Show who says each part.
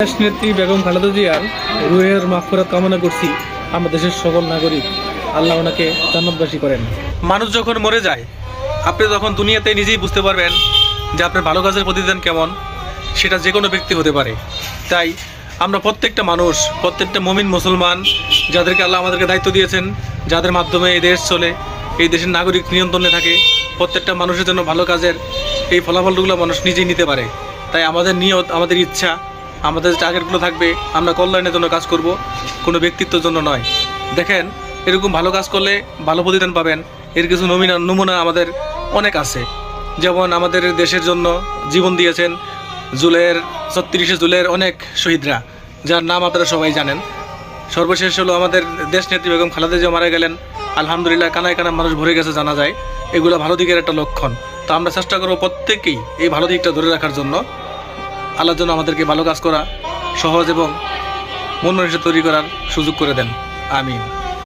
Speaker 1: দেশনেত্রী বেগম খালেদা জিয়ার রুহের মাগফিরাত কামনা করছি। আমাদের দেশের সকল নাগরিক আল্লাহ ওনাকে জান্নাতবাসী করেন। মানুষ যখন মরে যায়, আপনি তখন দুনিয়াতে নিজেই বুঝতে পারবেন যে আপনার ভালো কাজের প্রতিদান কেমন। সেটা যে কোনো ব্যক্তি হতে পারে। তাই আমরা প্রত্যেকটা মানুষ, প্রত্যেকটা মুমিন মুসলমান, যাদেরকে আল্লাহ আমাদেরকে দায়িত্ব দিয়েছেন, যাদের মাধ্যমে এই দেশ চলে, এই দেশের নাগরিক নিয়ন্ত্রণে থাকে, প্রত্যেকটা মানুষের জন্য ভালো কাজের এই ফলাফলগুলো মানুষ নিজেই নিতে পারে। তাই আমাদের নিয়ত, আমাদের ইচ্ছা, আমাদের যে টার্গেটগুলো থাকবে, আমরা কল্যাণের জন্য কাজ করব, কোনো ব্যক্তিত্বের জন্য নয়। দেখেন, এরকম ভালো কাজ করলে ভালো প্রতিদান পাবেন। এর কিছু নমুনা আমাদের অনেক আছে। যেমন আমাদের দেশের জন্য জীবন দিয়েছেন 36 জুলাইয়ের অনেক শহীদরা, যার নাম আপনারা সবাই জানেন। সর্বশেষ হলো আমাদের দেশনেত্রী বেগম খালেদা জিয়া মারা গেলেন। আলহামদুলিল্লাহ, কানায় কানায় মানুষ ভরে গেছে, জানা যায়। এগুলো ভালো দিকের একটা লক্ষণ। তো আমরা চেষ্টা করবো প্রত্যেকেই এই ভালো দিকটা ধরে রাখার জন্য। আল্লাহর জন্য আমাদেরকে ভালো কাজ করা সহজ এবং মন মানুষের তৈরি করার সুযোগ করে দেন। আমিন।